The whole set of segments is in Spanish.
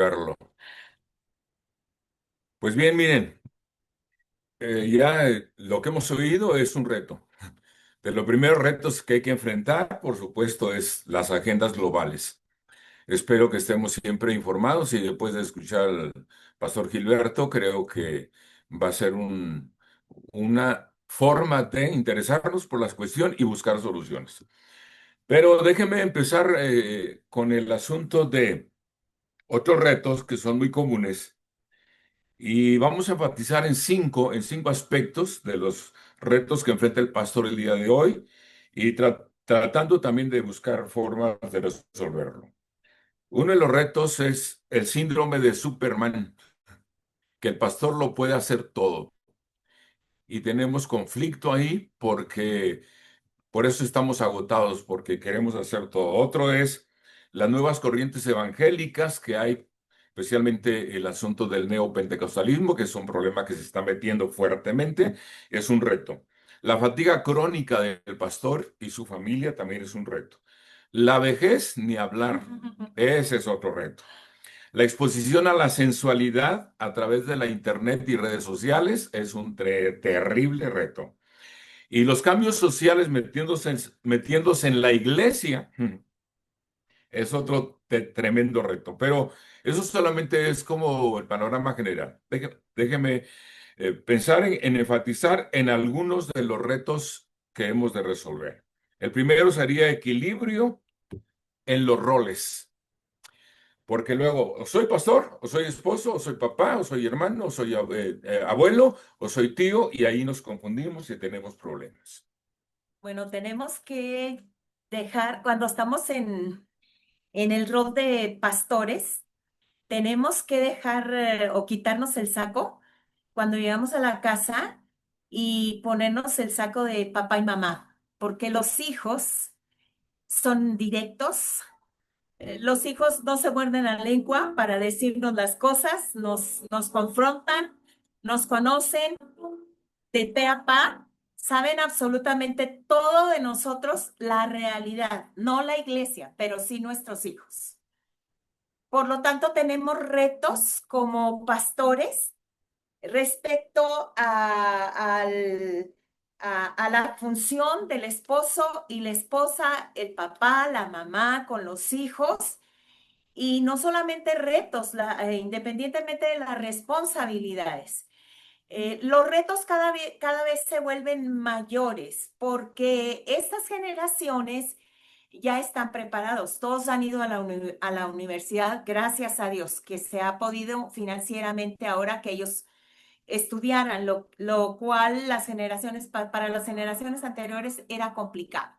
Verlo. Pues bien, miren, ya lo que hemos oído es un reto. De los primeros retos que hay que enfrentar, por supuesto, es las agendas globales. Espero que estemos siempre informados y después de escuchar al pastor Gilberto, creo que va a ser una forma de interesarnos por la cuestión y buscar soluciones. Pero déjenme empezar con el asunto de otros retos que son muy comunes. Y vamos a enfatizar en cinco aspectos de los retos que enfrenta el pastor el día de hoy y tratando también de buscar formas de resolverlo. Uno de los retos es el síndrome de Superman, que el pastor lo puede hacer todo. Y tenemos conflicto ahí porque por eso estamos agotados, porque queremos hacer todo. Otro es las nuevas corrientes evangélicas que hay, especialmente el asunto del neopentecostalismo, que es un problema que se está metiendo fuertemente, es un reto. La fatiga crónica del pastor y su familia también es un reto. La vejez, ni hablar, ese es otro reto. La exposición a la sensualidad a través de la internet y redes sociales es un terrible reto. Y los cambios sociales metiéndose en la iglesia es otro tremendo reto. Pero eso solamente es como el panorama general. Déjeme pensar en enfatizar en algunos de los retos que hemos de resolver. El primero sería equilibrio en los roles. Porque luego, o soy pastor, o soy esposo, o soy papá, o soy hermano, o soy abuelo, o soy tío, y ahí nos confundimos y tenemos problemas. Bueno, tenemos que dejar, cuando estamos en el rol de pastores, tenemos que dejar o quitarnos el saco cuando llegamos a la casa y ponernos el saco de papá y mamá, porque los hijos son directos. Los hijos no se muerden la lengua para decirnos las cosas, nos confrontan, nos conocen de pe a pa, saben absolutamente todo de nosotros, la realidad, no la iglesia, pero sí nuestros hijos. Por lo tanto, tenemos retos como pastores respecto a la función del esposo y la esposa, el papá, la mamá con los hijos. Y no solamente retos, independientemente de las responsabilidades. Los retos cada vez se vuelven mayores porque estas generaciones ya están preparados. Todos han ido a a la universidad, gracias a Dios, que se ha podido financieramente ahora que ellos estudiaran, lo cual para las generaciones anteriores era complicado.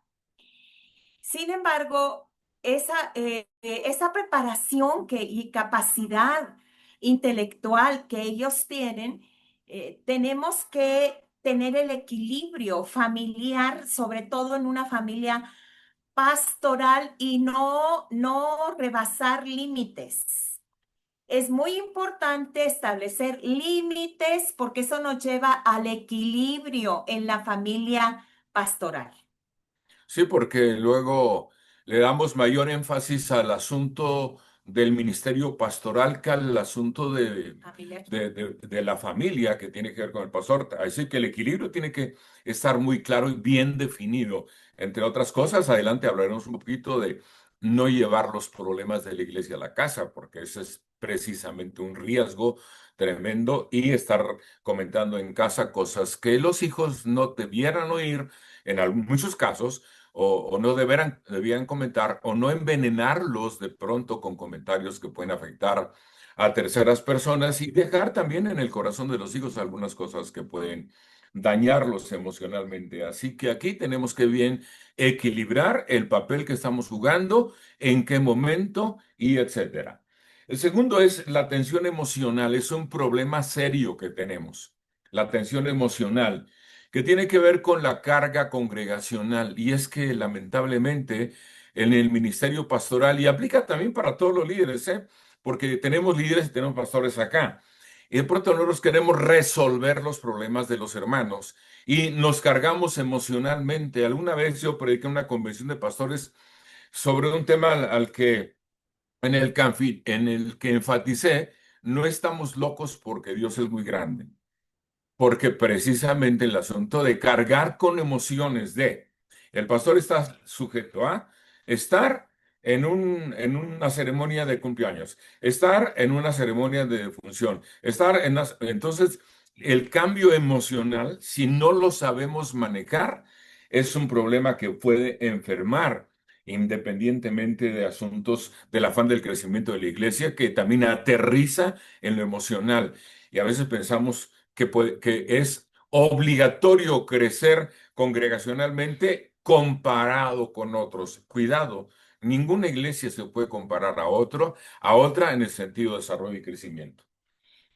Sin embargo, esa preparación y capacidad intelectual que ellos tienen, tenemos que tener el equilibrio familiar, sobre todo en una familia pastoral y no rebasar límites. Es muy importante establecer límites porque eso nos lleva al equilibrio en la familia pastoral. Sí, porque luego le damos mayor énfasis al asunto del ministerio pastoral que al asunto Familiar. de la familia que tiene que ver con el pastor. Así que el equilibrio tiene que estar muy claro y bien definido. Entre otras cosas, adelante hablaremos un poquito de no llevar los problemas de la iglesia a la casa, porque ese es precisamente un riesgo tremendo y estar comentando en casa cosas que los hijos no debieran oír en muchos casos o no debieran comentar o no envenenarlos de pronto con comentarios que pueden afectar a terceras personas y dejar también en el corazón de los hijos algunas cosas que pueden dañarlos emocionalmente. Así que aquí tenemos que bien equilibrar el papel que estamos jugando, en qué momento y etcétera. El segundo es la tensión emocional. Es un problema serio que tenemos. La tensión emocional que tiene que ver con la carga congregacional. Y es que lamentablemente en el ministerio pastoral, y aplica también para todos los líderes, ¿eh? Porque tenemos líderes y tenemos pastores acá. Y de pronto nosotros queremos resolver los problemas de los hermanos y nos cargamos emocionalmente. Alguna vez yo prediqué en una convención de pastores sobre un tema al que en el que enfaticé, no estamos locos porque Dios es muy grande. Porque precisamente el asunto de cargar con emociones el pastor está sujeto a estar en una ceremonia de cumpleaños, estar en una ceremonia de defunción, entonces el cambio emocional, si no lo sabemos manejar, es un problema que puede enfermar, independientemente de asuntos del afán del crecimiento de la iglesia, que también aterriza en lo emocional. Y a veces pensamos que es obligatorio crecer congregacionalmente comparado con otros. Cuidado, ninguna iglesia se puede comparar a otra en el sentido de desarrollo y crecimiento.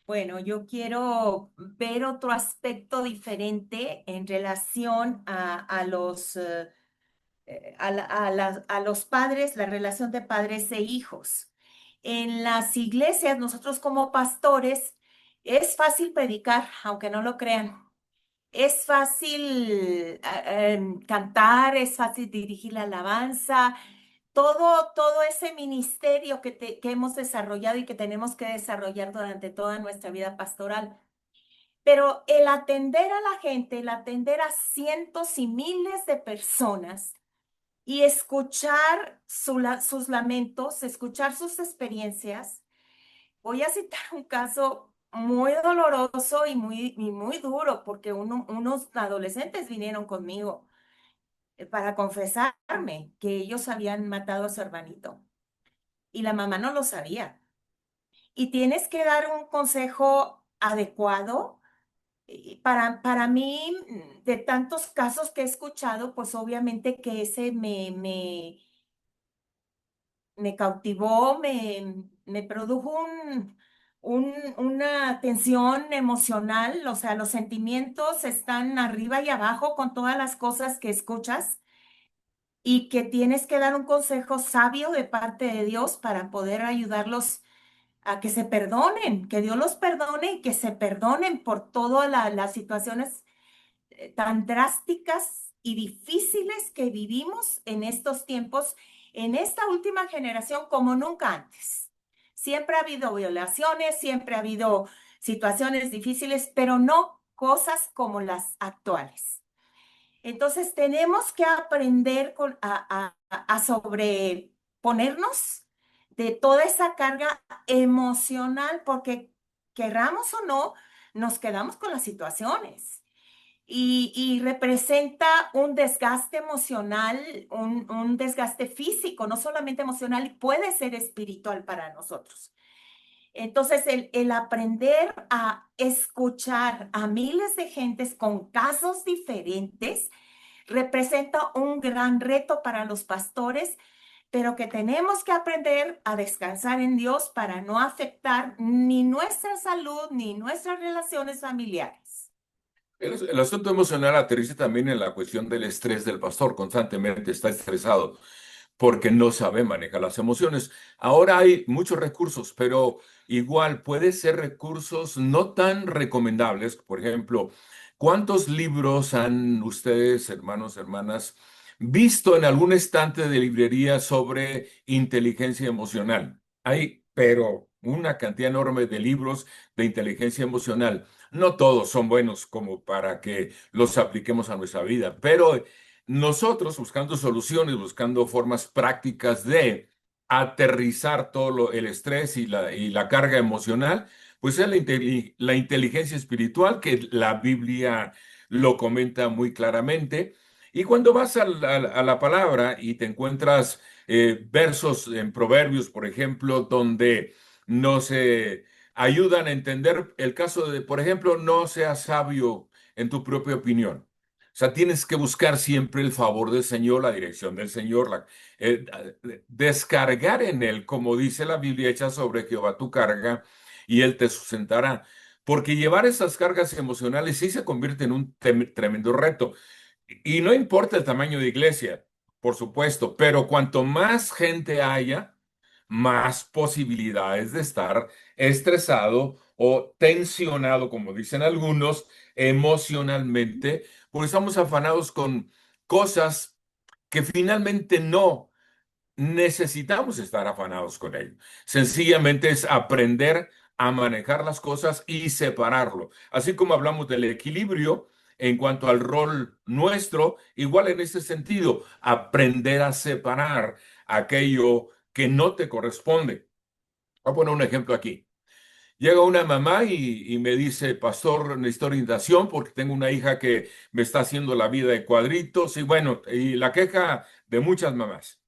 Bueno, yo quiero ver otro aspecto diferente en relación a los, a los padres, la relación de padres e hijos. En las iglesias, nosotros como pastores, es fácil predicar, aunque no lo crean. Es fácil cantar, es fácil dirigir la alabanza, todo ese ministerio que hemos desarrollado y que tenemos que desarrollar durante toda nuestra vida pastoral. Pero el atender a la gente, el atender a cientos y miles de personas y escuchar sus lamentos, escuchar sus experiencias. Voy a citar un caso muy doloroso y muy duro, porque unos adolescentes vinieron conmigo para confesarme que ellos habían matado a su hermanito y la mamá no lo sabía. Y tienes que dar un consejo adecuado. Y para mí, de tantos casos que he escuchado, pues obviamente que ese me cautivó, me produjo una tensión emocional, o sea, los sentimientos están arriba y abajo con todas las cosas que escuchas y que tienes que dar un consejo sabio de parte de Dios para poder ayudarlos a que se perdonen, que Dios los perdone y que se perdonen por todas las situaciones tan drásticas y difíciles que vivimos en estos tiempos, en esta última generación como nunca antes. Siempre ha habido violaciones, siempre ha habido situaciones difíciles, pero no cosas como las actuales. Entonces tenemos que aprender a sobreponernos de toda esa carga emocional, porque querramos o no, nos quedamos con las situaciones y representa un desgaste emocional, un desgaste físico, no solamente emocional, puede ser espiritual para nosotros. Entonces, el aprender a escuchar a miles de gentes con casos diferentes representa un gran reto para los pastores, pero que tenemos que aprender a descansar en Dios para no afectar ni nuestra salud ni nuestras relaciones familiares. El asunto emocional aterriza también en la cuestión del estrés del pastor. Constantemente está estresado porque no sabe manejar las emociones. Ahora hay muchos recursos, pero igual puede ser recursos no tan recomendables. Por ejemplo, ¿cuántos libros han ustedes, hermanos, hermanas, visto en algún estante de librería sobre inteligencia emocional? Hay, pero una cantidad enorme de libros de inteligencia emocional. No todos son buenos como para que los apliquemos a nuestra vida, pero nosotros buscando soluciones, buscando formas prácticas de aterrizar el estrés y la carga emocional, pues es la inteligencia espiritual que la Biblia lo comenta muy claramente. Y cuando vas a la palabra y te encuentras versos en Proverbios, por ejemplo, donde nos ayudan a entender el caso de, por ejemplo, no seas sabio en tu propia opinión. O sea, tienes que buscar siempre el favor del Señor, la dirección del Señor, eh, descargar en Él, como dice la Biblia, echa sobre Jehová tu carga y Él te sustentará. Porque llevar esas cargas emocionales sí se convierte en un tremendo reto. Y no importa el tamaño de iglesia, por supuesto, pero cuanto más gente haya, más posibilidades de estar estresado o tensionado, como dicen algunos, emocionalmente, porque estamos afanados con cosas que finalmente no. necesitamos estar afanados con ello. Sencillamente es aprender a manejar las cosas y separarlo. Así como hablamos del equilibrio en cuanto al rol nuestro, igual en ese sentido, aprender a separar aquello que no te corresponde. Voy a poner un ejemplo aquí. Llega una mamá y me dice, pastor, necesito orientación porque tengo una hija que me está haciendo la vida de cuadritos y bueno, y la queja de muchas mamás.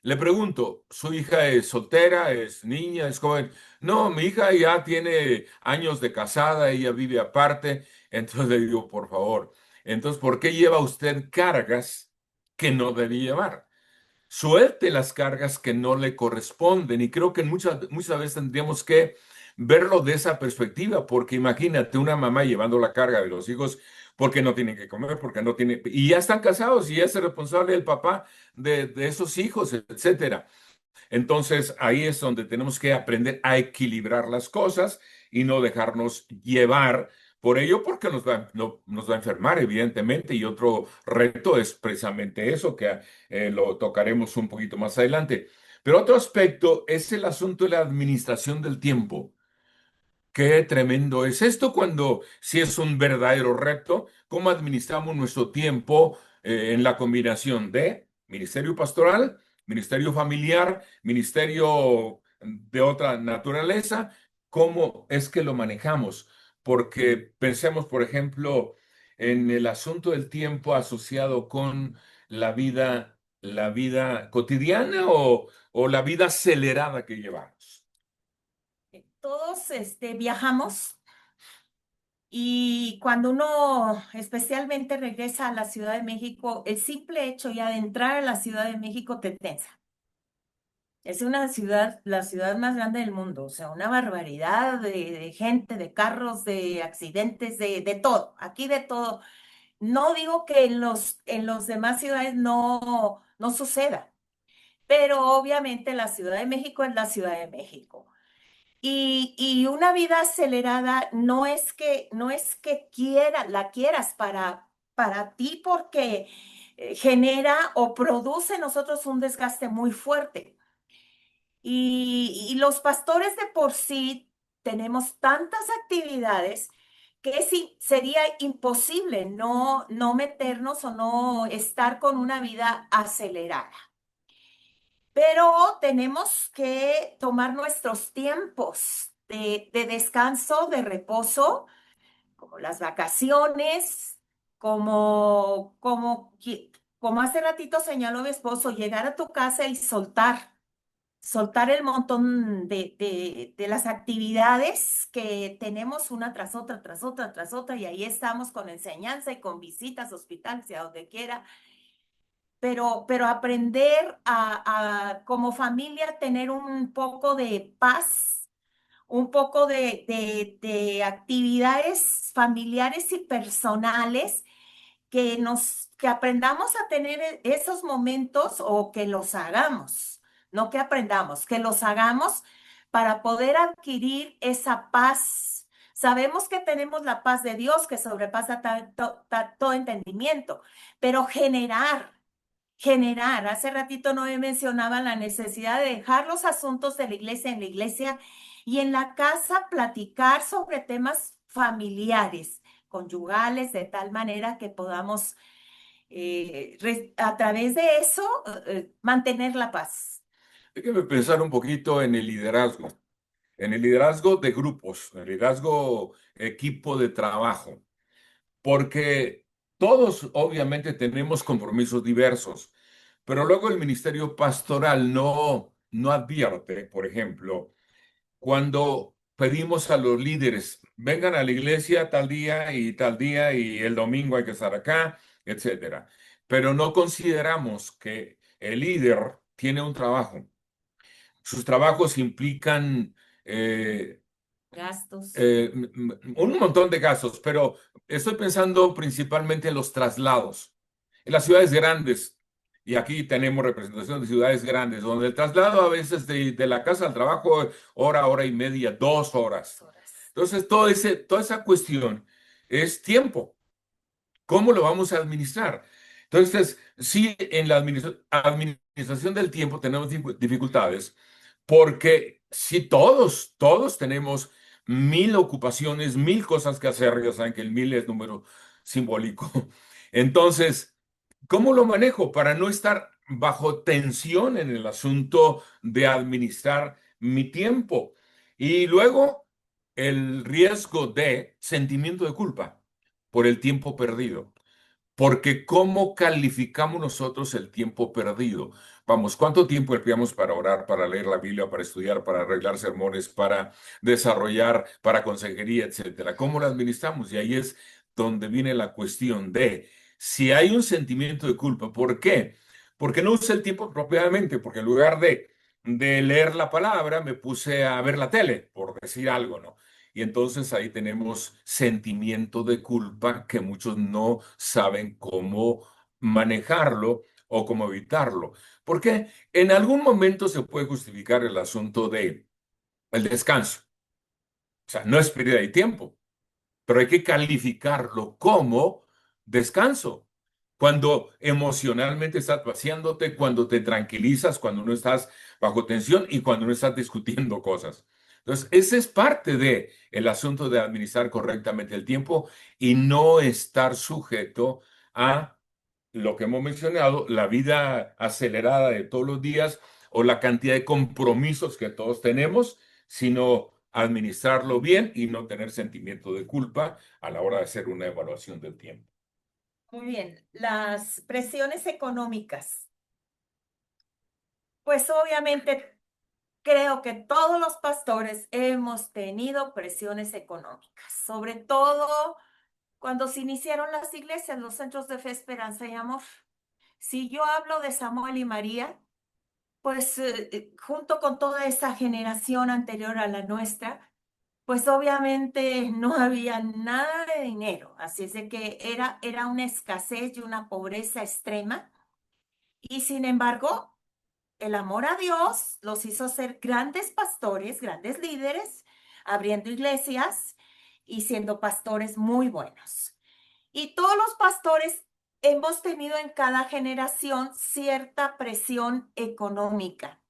Le pregunto, ¿su hija es soltera, es niña, es joven? No, mi hija ya tiene años de casada, ella vive aparte. Entonces le digo, por favor, entonces, ¿por qué lleva usted cargas que no debe llevar? Suelte las cargas que no le corresponden. Y creo que muchas veces tendríamos que verlo de esa perspectiva, porque imagínate una mamá llevando la carga de los hijos porque no tienen que comer, porque no tienen, y ya están casados y ya es el responsable el papá de esos hijos, etcétera. Entonces ahí es donde tenemos que aprender a equilibrar las cosas y no dejarnos llevar por ello, porque nos va a enfermar, evidentemente. Y otro reto es precisamente eso, que lo tocaremos un poquito más adelante. Pero otro aspecto es el asunto de la administración del tiempo. Qué tremendo es esto cuando sí es un verdadero reto, cómo administramos nuestro tiempo en la combinación de ministerio pastoral, ministerio familiar, ministerio de otra naturaleza, cómo es que lo manejamos. Porque pensemos, por ejemplo, en el asunto del tiempo asociado con la vida cotidiana o la vida acelerada que llevamos. Todos viajamos y cuando uno especialmente regresa a la Ciudad de México, el simple hecho ya de entrar a la Ciudad de México te tensa. Es una ciudad, la ciudad más grande del mundo, o sea, una barbaridad de gente, de carros, de accidentes, de todo, aquí de todo. No digo que en los demás ciudades no suceda, pero obviamente la Ciudad de México es la Ciudad de México. Y una vida acelerada no es que la quieras para ti porque genera o produce en nosotros un desgaste muy fuerte. Y los pastores de por sí tenemos tantas actividades que sí, sería imposible no meternos o no estar con una vida acelerada. Pero tenemos que tomar nuestros tiempos de descanso, de reposo, como las vacaciones, como hace ratito señaló mi esposo, llegar a tu casa y soltar el montón de las actividades que tenemos una tras otra, tras otra, tras otra, y ahí estamos con enseñanza y con visitas, hospitales y a donde quiera, pero aprender como familia, tener un poco de paz, un poco de actividades familiares y personales que aprendamos a tener esos momentos o que los hagamos, no que aprendamos, que los hagamos para poder adquirir esa paz. Sabemos que tenemos la paz de Dios que sobrepasa todo entendimiento, pero hace ratito no me mencionaba la necesidad de dejar los asuntos de la iglesia en la iglesia y en la casa platicar sobre temas familiares, conyugales, de tal manera que podamos a través de eso mantener la paz. Déjeme pensar un poquito en el liderazgo de grupos, en el liderazgo equipo de trabajo, porque todos obviamente tenemos compromisos diversos, pero luego el ministerio pastoral no advierte, por ejemplo, cuando pedimos a los líderes, vengan a la iglesia tal día y el domingo hay que estar acá, etcétera. Pero no consideramos que el líder tiene un trabajo. Sus trabajos implican eh, Gastos. un montón de gastos, pero estoy pensando principalmente en los traslados. En las ciudades grandes, y aquí tenemos representación de ciudades grandes, donde el traslado a veces de la casa al trabajo, hora y media, 2 horas. Horas. Entonces, toda esa cuestión es tiempo. ¿Cómo lo vamos a administrar? Entonces, sí, en la administración del tiempo tenemos dificultades porque si todos tenemos mil ocupaciones, mil cosas que hacer, ya saben que el mil es número simbólico. Entonces, ¿cómo lo manejo para no estar bajo tensión en el asunto de administrar mi tiempo? Y luego, el riesgo de sentimiento de culpa por el tiempo perdido. Porque ¿cómo calificamos nosotros el tiempo perdido? Vamos, ¿cuánto tiempo empleamos para orar, para leer la Biblia, para estudiar, para arreglar sermones, para desarrollar, para consejería, etcétera? ¿Cómo lo administramos? Y ahí es donde viene la cuestión de si hay un sentimiento de culpa. ¿Por qué? Porque no usé el tiempo apropiadamente, porque en lugar de leer la palabra, me puse a ver la tele, por decir algo, ¿no? Y entonces ahí tenemos sentimiento de culpa que muchos no saben cómo manejarlo o cómo evitarlo. Porque en algún momento se puede justificar el asunto de el descanso. O sea, no es pérdida de tiempo, pero hay que calificarlo como descanso. Cuando emocionalmente estás paseándote, cuando te tranquilizas, cuando no estás bajo tensión y cuando no estás discutiendo cosas. Entonces, ese es parte de el asunto de administrar correctamente el tiempo y no estar sujeto a lo que hemos mencionado, la vida acelerada de todos los días o la cantidad de compromisos que todos tenemos, sino administrarlo bien y no tener sentimiento de culpa a la hora de hacer una evaluación del tiempo. Muy bien, las presiones económicas. Pues obviamente creo que todos los pastores hemos tenido presiones económicas, sobre todo cuando se iniciaron las iglesias, los centros de fe, esperanza y amor. Si yo hablo de Samuel y María, pues junto con toda esa generación anterior a la nuestra, pues obviamente no había nada de dinero, así es de que era una escasez y una pobreza extrema. Y sin embargo, el amor a Dios los hizo ser grandes pastores, grandes líderes, abriendo iglesias y siendo pastores muy buenos. Y todos los pastores hemos tenido en cada generación cierta presión económica.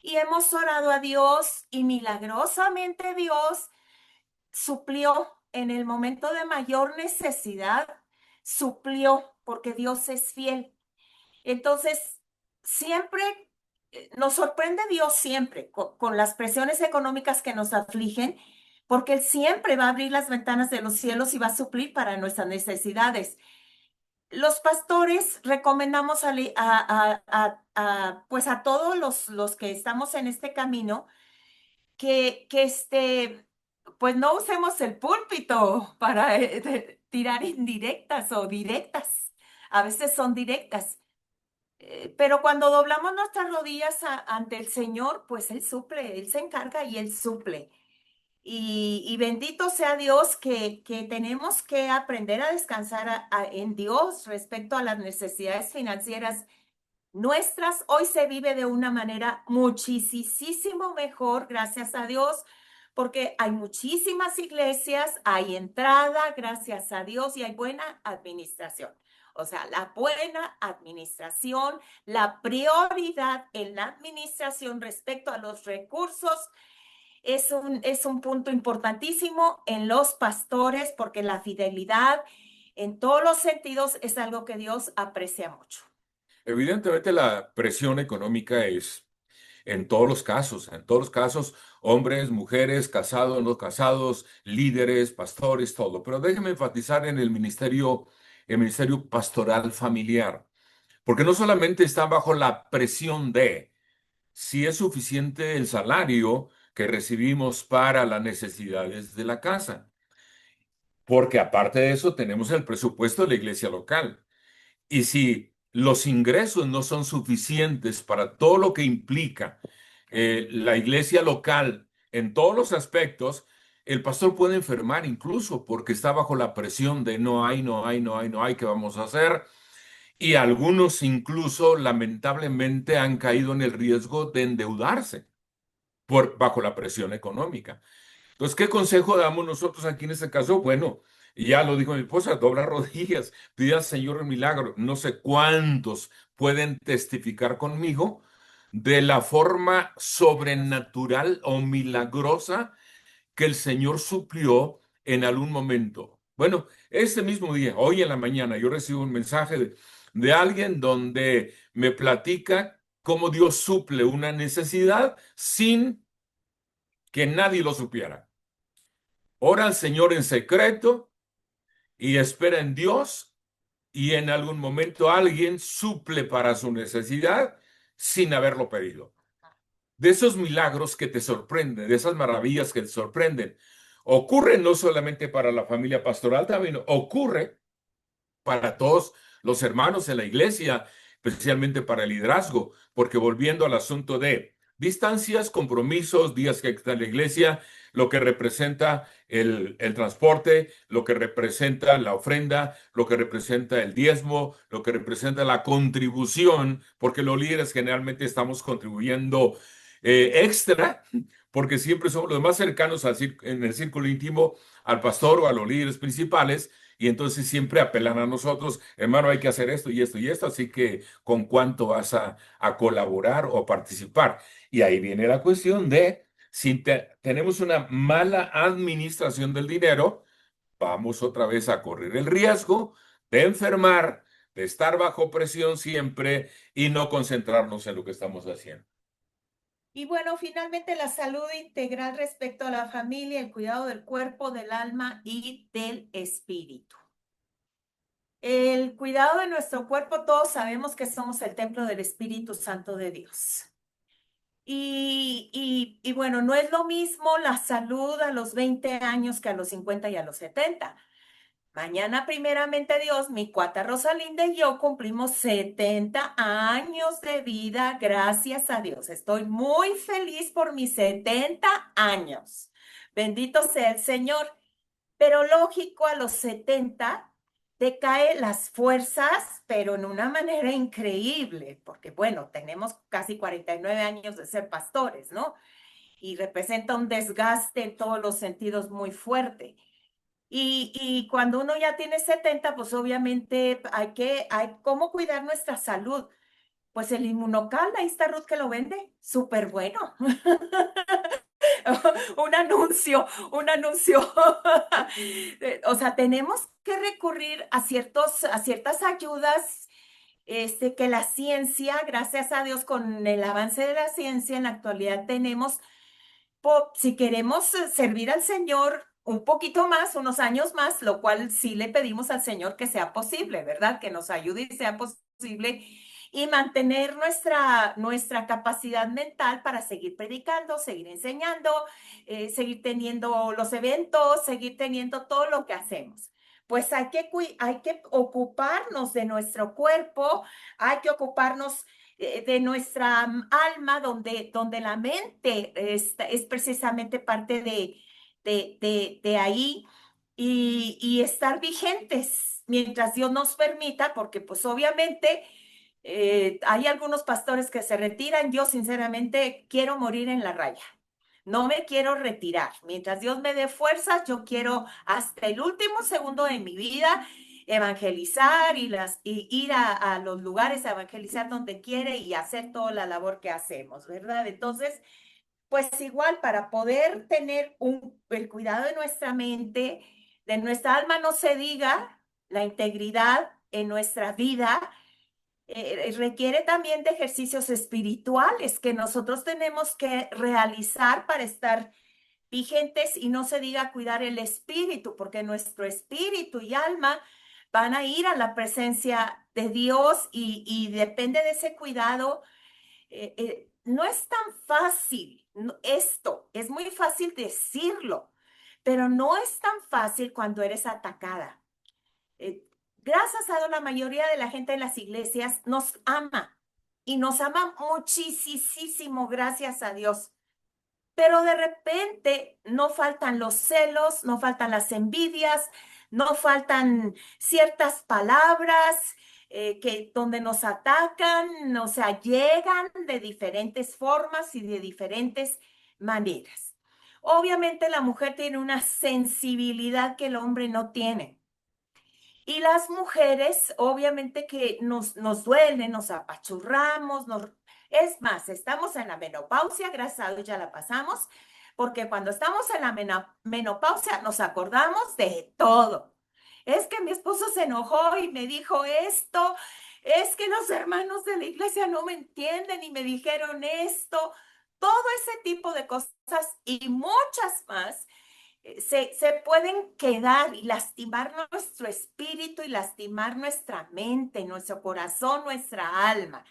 Y hemos orado a Dios y milagrosamente Dios suplió en el momento de mayor necesidad, suplió porque Dios es fiel. Entonces, siempre nos sorprende Dios siempre con las presiones económicas que nos afligen, porque Él siempre va a abrir las ventanas de los cielos y va a suplir para nuestras necesidades. Los pastores recomendamos pues a todos los que estamos en este camino que pues no usemos el púlpito para tirar indirectas o directas. A veces son directas. Pero cuando doblamos nuestras rodillas ante el Señor, pues Él suple, Él se encarga y Él suple. Y bendito sea Dios que tenemos que aprender a descansar en Dios respecto a las necesidades financieras nuestras. Hoy se vive de una manera muchísimo mejor, gracias a Dios, porque hay muchísimas iglesias, hay entrada, gracias a Dios, y hay buena administración. O sea, la buena administración, la prioridad en la administración respecto a los recursos es un punto importantísimo en los pastores porque la fidelidad en todos los sentidos es algo que Dios aprecia mucho. Evidentemente la presión económica es en todos los casos, hombres, mujeres, casados, no casados, líderes, pastores, todo. Pero déjeme enfatizar en el ministerio pastoral familiar, porque no solamente está bajo la presión de si es suficiente el salario que recibimos para las necesidades de la casa, porque aparte de eso tenemos el presupuesto de la iglesia local. Y si los ingresos no son suficientes para todo lo que implica la iglesia local en todos los aspectos, el pastor puede enfermar incluso porque está bajo la presión de no hay, no hay, no hay, no hay, ¿qué vamos a hacer? Y algunos incluso lamentablemente han caído en el riesgo de endeudarse bajo la presión económica. Entonces, ¿qué consejo damos nosotros aquí en este caso? Bueno, Y ya lo dijo mi esposa, dobla rodillas, pide al Señor el milagro. No sé cuántos pueden testificar conmigo de la forma sobrenatural o milagrosa que el Señor suplió en algún momento. Bueno, ese mismo día, hoy en la mañana, yo recibo un mensaje de alguien donde me platica cómo Dios suple una necesidad sin que nadie lo supiera. Ora al Señor en secreto y espera en Dios y en algún momento alguien suple para su necesidad sin haberlo pedido. De esos milagros que te sorprenden, de esas maravillas que te sorprenden, ocurre no solamente para la familia pastoral, también ocurre para todos los hermanos en la iglesia, especialmente para el liderazgo, porque volviendo al asunto de distancias, compromisos, días que está en la iglesia, lo que representa el transporte, lo que representa la ofrenda, lo que representa el diezmo, lo que representa la contribución, porque los líderes generalmente estamos contribuyendo extra, porque siempre somos los más cercanos en el círculo íntimo al pastor o a los líderes principales, y entonces siempre apelan a nosotros, hermano, hay que hacer esto y esto y esto, así que ¿con cuánto vas a colaborar o participar? Y ahí viene la cuestión de si tenemos una mala administración del dinero, vamos otra vez a correr el riesgo de enfermar, de estar bajo presión siempre y no concentrarnos en lo que estamos haciendo. Y bueno, finalmente la salud integral respecto a la familia, el cuidado del cuerpo, del alma y del espíritu. El cuidado de nuestro cuerpo, todos sabemos que somos el templo del Espíritu Santo de Dios. Y bueno, no es lo mismo la salud a los 20 años que a los 50 y a los 70. Mañana, primeramente Dios, mi cuata Rosalinda y yo cumplimos 70 años de vida, gracias a Dios. Estoy muy feliz por mis 70 años. Bendito sea el Señor. Pero lógico, a los 70 decae las fuerzas, pero en una manera increíble, porque bueno, tenemos casi 49 años de ser pastores, ¿no? Y representa un desgaste en todos los sentidos muy fuerte. Y cuando uno ya tiene 70, pues obviamente hay cómo cuidar nuestra salud. Pues el inmunocal, ahí está Ruth que lo vende, súper bueno. Un anuncio, un anuncio. O sea, tenemos que recurrir a ciertas ayudas, que la ciencia, gracias a Dios, con el avance de la ciencia en la actualidad tenemos, si queremos servir al Señor un poquito más, unos años más, lo cual sí le pedimos al Señor que sea posible, ¿verdad? Que nos ayude y sea posible y mantener nuestra capacidad mental para seguir predicando, seguir enseñando, seguir teniendo los eventos, seguir teniendo todo lo que hacemos. Pues hay que ocuparnos de nuestro cuerpo, hay que ocuparnos de nuestra alma, donde la mente es precisamente parte de ahí y estar vigentes mientras Dios nos permita, porque pues obviamente hay algunos pastores que se retiran. Yo sinceramente quiero morir en la raya. No me quiero retirar. Mientras Dios me dé fuerzas, yo quiero hasta el último segundo de mi vida evangelizar y ir a los lugares a evangelizar donde quiere y hacer toda la labor que hacemos, ¿verdad? Entonces, pues igual para poder tener el cuidado de nuestra mente, de nuestra alma, no se diga, la integridad en nuestra vida requiere también de ejercicios espirituales que nosotros tenemos que realizar para estar vigentes y no se diga cuidar el espíritu, porque nuestro espíritu y alma van a ir a la presencia de Dios y depende de ese cuidado. No es tan fácil esto, es muy fácil decirlo, pero no es tan fácil cuando eres atacada. Eh, Gracias a Dios, la mayoría de la gente en las iglesias nos ama y nos ama muchísimo, gracias a Dios. Pero de repente no faltan los celos, no faltan las envidias, no faltan ciertas palabras donde nos atacan, o sea, llegan de diferentes formas y de diferentes maneras. Obviamente la mujer tiene una sensibilidad que el hombre no tiene. Y las mujeres, obviamente que nos duele, nos apachurramos, es más, estamos en la menopausia, gracias a Dios ya la pasamos, porque cuando estamos en la menopausia nos acordamos de todo. Es que mi esposo se enojó y me dijo esto, es que los hermanos de la iglesia no me entienden y me dijeron esto, todo ese tipo de cosas y muchas más se pueden quedar y lastimar nuestro espíritu y lastimar nuestra mente, nuestro corazón, nuestra alma.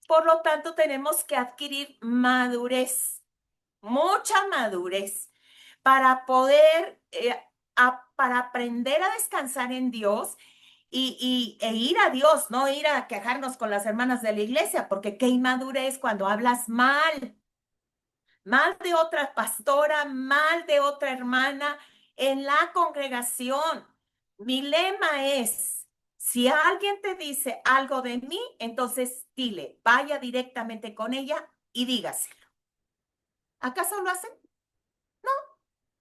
Por lo tanto, tenemos que adquirir madurez, mucha madurez, para poder, para aprender a descansar en Dios e ir a Dios, no ir a quejarnos con las hermanas de la iglesia, porque qué inmadurez cuando hablas mal de otra pastora, mal de otra hermana en la congregación. Mi lema es, si alguien te dice algo de mí, entonces dile, vaya directamente con ella y dígaselo. ¿Acaso lo hacen?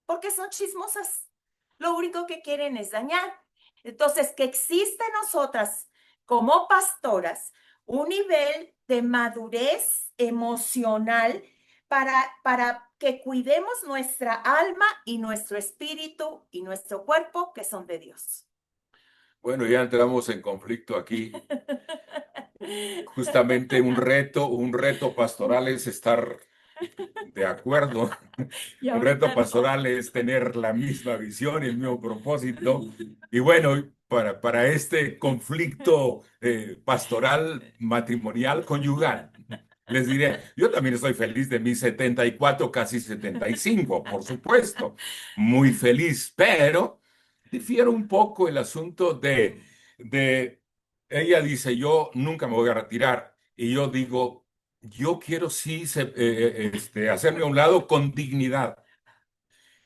Porque son chismosas. Lo único que quieren es dañar. Entonces, que existe en nosotras como pastoras un nivel de madurez emocional para que cuidemos nuestra alma y nuestro espíritu y nuestro cuerpo que son de Dios. Bueno, ya entramos en conflicto aquí. Justamente un reto pastoral es estar de acuerdo. Y Un reto ahorita no. pastoral es tener la misma visión y el mismo propósito. Y bueno, para este conflicto pastoral, matrimonial, conyugal, les diré, yo también estoy feliz de mis 74, casi 75, por supuesto, muy feliz, pero difiere un poco el asunto de, ella dice, yo nunca me voy a retirar, y yo digo, yo quiero sí hacerme a un lado con dignidad,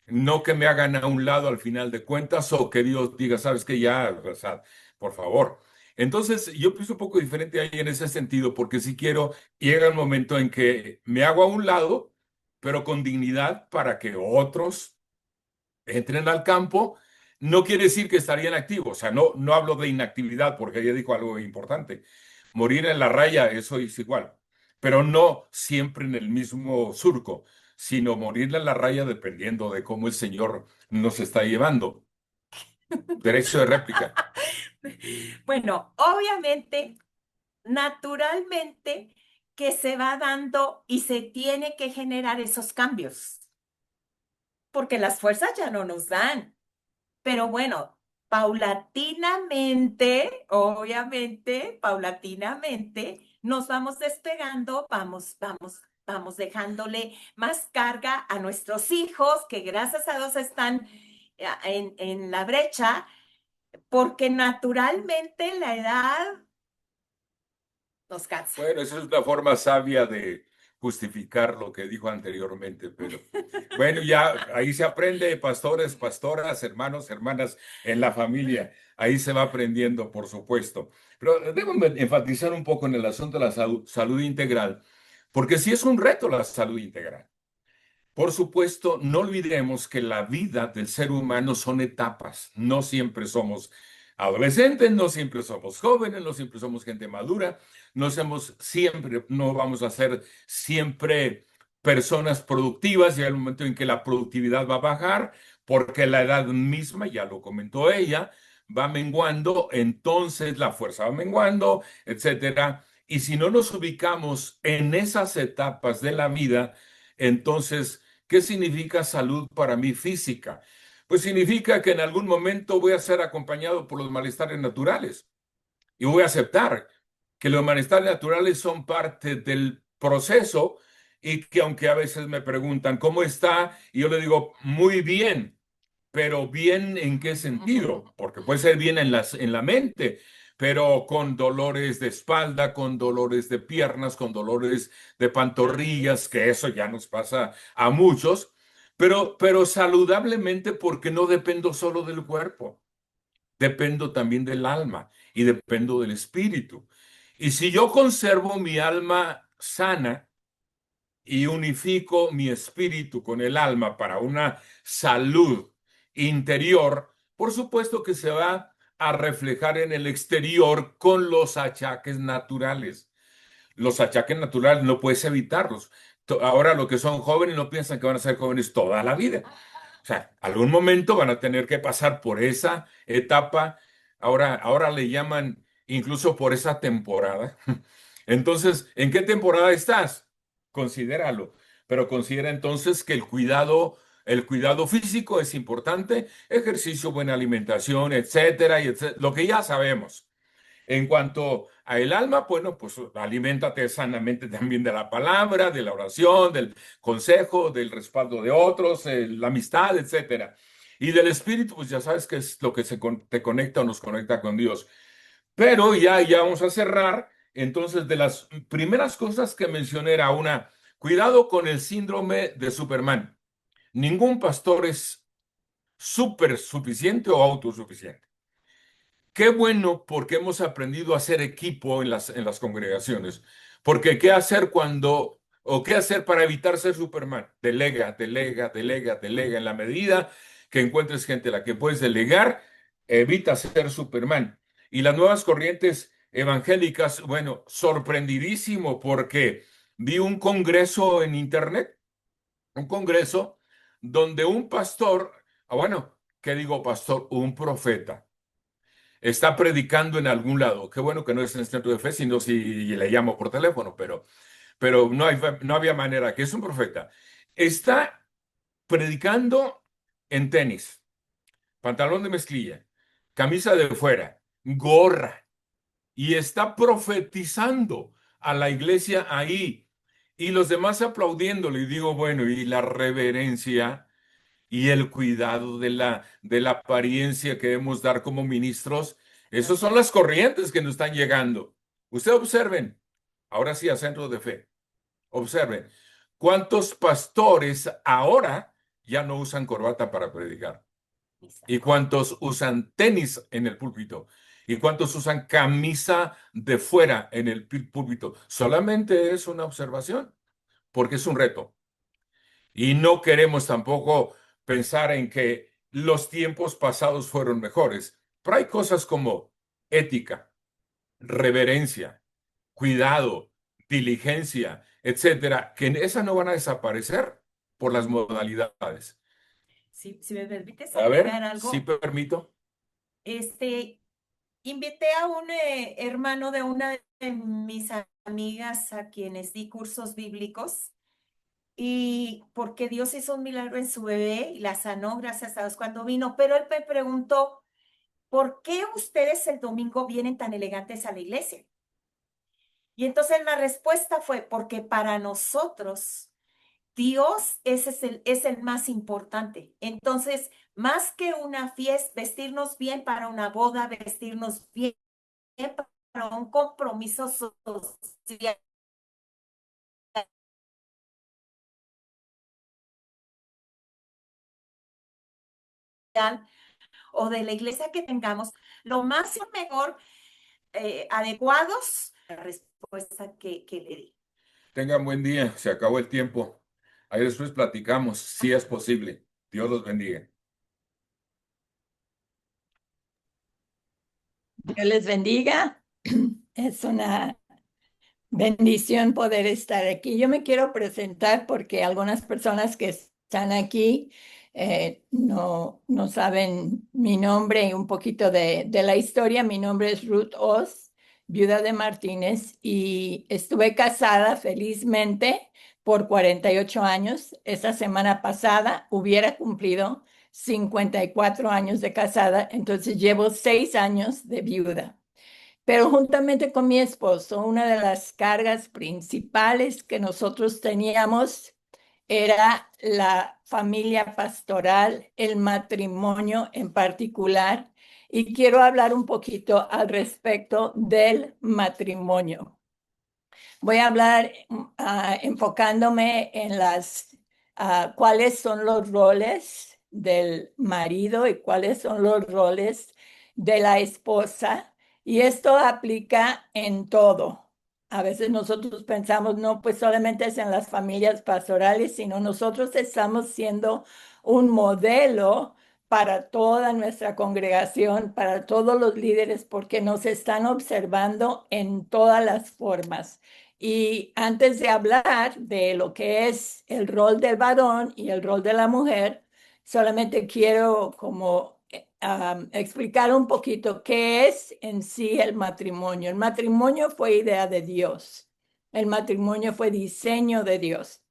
no que me hagan a un lado al final de cuentas o que Dios diga, sabes que ya, o sea, por favor. Entonces, yo pienso un poco diferente ahí en ese sentido, porque si quiero, llega el momento en que me hago a un lado, pero con dignidad para que otros entren al campo. No quiere decir que estarían activos, o sea, no hablo de inactividad porque ella dijo algo importante. Morir en la raya, eso es igual, pero no siempre en el mismo surco, sino morir en la raya dependiendo de cómo el Señor nos está llevando. Derecho de réplica. Bueno, obviamente, naturalmente que se va dando y se tiene que generar esos cambios, porque las fuerzas ya no nos dan. Pero bueno, paulatinamente, obviamente, paulatinamente, nos vamos despegando, vamos dejándole más carga a nuestros hijos, que gracias a Dios están en la brecha, porque naturalmente la edad nos cansa. Bueno, esa es una forma sabia de justificar lo que dijo anteriormente, pero bueno, ya ahí se aprende, pastores, pastoras, hermanos, hermanas, en la familia, ahí se va aprendiendo, por supuesto. Pero debo enfatizar un poco en el asunto de la salud integral, porque sí es un reto la salud integral. Por supuesto, no olvidemos que la vida del ser humano son etapas. No siempre somos adolescentes, no siempre somos jóvenes, no siempre somos gente madura, no vamos a ser siempre personas productivas. Llega el momento en que la productividad va a bajar porque la edad misma, ya lo comentó ella, va menguando, entonces la fuerza va menguando, etcétera. Y si no nos ubicamos en esas etapas de la vida, entonces ¿qué significa salud para mí física? Pues significa que en algún momento voy a ser acompañado por los malestares naturales y voy a aceptar que los malestares naturales son parte del proceso y que aunque a veces me preguntan cómo está, y yo le digo muy bien, pero bien ¿en qué sentido? Porque puede ser bien en la mente, pero con dolores de espalda, con dolores de piernas, con dolores de pantorrillas, que eso ya nos pasa a muchos, pero saludablemente porque no dependo solo del cuerpo, dependo también del alma y dependo del espíritu. Y si yo conservo mi alma sana, y unifico mi espíritu con el alma para una salud interior, por supuesto que se va a reflejar en el exterior con los achaques naturales. Los achaques naturales no puedes evitarlos. Ahora lo que son jóvenes no piensan que van a ser jóvenes toda la vida. O sea, algún momento van a tener que pasar por esa etapa. Ahora le llaman incluso por esa temporada. Entonces, ¿en qué temporada estás? Considéralo. Pero considera entonces que el cuidado físico es importante, ejercicio, buena alimentación, etcétera, y etcétera, lo que ya sabemos. En cuanto a el alma, bueno, pues aliméntate sanamente también de la palabra, de la oración, del consejo, del respaldo de otros, la amistad, etcétera. Y del espíritu, pues ya sabes que es lo que te conecta o nos conecta con Dios. Pero ya vamos a cerrar. Entonces, de las primeras cosas que mencioné era una, cuidado con el síndrome de Superman. Ningún pastor es súper suficiente o autosuficiente. Qué bueno porque hemos aprendido a hacer equipo en las congregaciones. Porque qué hacer o qué hacer para evitar ser Superman. Delega, delega, delega, delega. En la medida que encuentres gente a la que puedes delegar, evita ser Superman. Y las nuevas corrientes evangélicas, bueno, sorprendidísimo porque vi un congreso en internet, un congreso donde un pastor, bueno, ¿qué digo pastor? Un profeta está predicando en algún lado. Qué bueno que no es en el centro de fe, sino si le llamo por teléfono, pero no había manera, que es un profeta. Está predicando en tenis, pantalón de mezclilla, camisa de fuera, gorra, y está profetizando a la iglesia ahí. Y los demás aplaudiéndole, y digo, bueno, y la reverencia y el cuidado de la apariencia que debemos dar como ministros. Esas son las corrientes que nos están llegando. Ustedes observen, ahora sí a centro de fe, observen, ¿cuántos pastores ahora ya no usan corbata para predicar? ¿Y cuántos usan tenis en el púlpito? ¿Y cuántos usan camisa de fuera en el púlpito? Solamente es una observación, porque es un reto. Y no queremos tampoco pensar en que los tiempos pasados fueron mejores, pero hay cosas como ética, reverencia, cuidado, diligencia, etcétera, que esas no van a desaparecer por las modalidades. Si me permites A ver, agregar si algo, permito. este, invité a un hermano de una de mis amigas a quienes di cursos bíblicos y porque Dios hizo un milagro en su bebé y la sanó, gracias a Dios, cuando vino, pero él me preguntó, ¿por qué ustedes el domingo vienen tan elegantes a la iglesia? Y entonces la respuesta fue, porque para nosotros Dios ese es el más importante. Entonces, más que una fiesta, vestirnos bien para una boda, vestirnos bien para un compromiso social o de la iglesia que tengamos, lo más y mejor adecuados a la respuesta que le di. Tengan buen día, se acabó el tiempo. Ahí después platicamos, si es posible. Dios los bendiga. Dios les bendiga. Es una bendición poder estar aquí. Yo me quiero presentar porque algunas personas que están aquí no saben mi nombre y un poquito de la historia. Mi nombre es Ruth Oz, viuda de Martínez, y estuve casada felizmente por 48 años. Esta semana pasada hubiera cumplido 54 años de casada, entonces llevo 6 años de viuda. Pero juntamente con mi esposo, una de las cargas principales que nosotros teníamos era la familia pastoral, el matrimonio en particular, y quiero hablar un poquito al respecto del matrimonio. Voy a hablar enfocándome en cuáles son los roles del marido y cuáles son los roles de la esposa. Y esto aplica en todo. A veces nosotros pensamos, no, pues solamente es en las familias pastorales, sino nosotros estamos siendo un modelo para toda nuestra congregación, para todos los líderes, porque nos están observando en todas las formas. Y antes de hablar de lo que es el rol del varón y el rol de la mujer, solamente quiero como explicar un poquito qué es en sí el matrimonio. El matrimonio fue idea de Dios. El matrimonio fue diseño de Dios.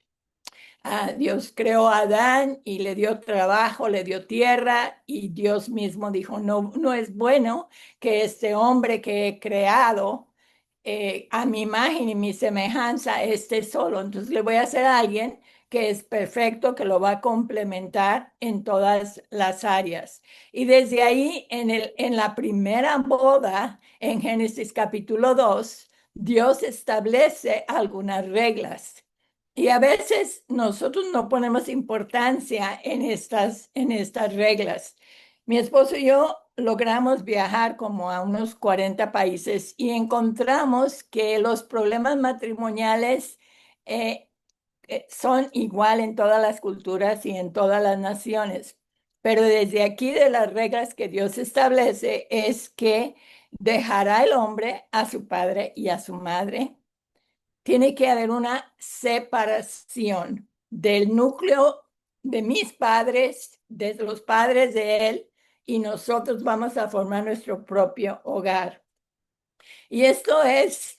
Dios creó a Adán y le dio trabajo, le dio tierra y Dios mismo dijo, no, no es bueno que este hombre que he creado a mi imagen y mi semejanza esté solo. Entonces le voy a hacer a alguien que es perfecto, que lo va a complementar en todas las áreas. Y desde ahí, en la primera boda, en Génesis capítulo 2, Dios establece algunas reglas. Y a veces nosotros no ponemos importancia en estas reglas. Mi esposo y yo logramos viajar como a unos 40 países y encontramos que los problemas matrimoniales eh, son igual en todas las culturas y en todas las naciones. Pero desde aquí de las reglas que Dios establece es que dejará el hombre a su padre y a su madre. Tiene que haber una separación del núcleo de mis padres, de los padres de él, y nosotros vamos a formar nuestro propio hogar. Y esta es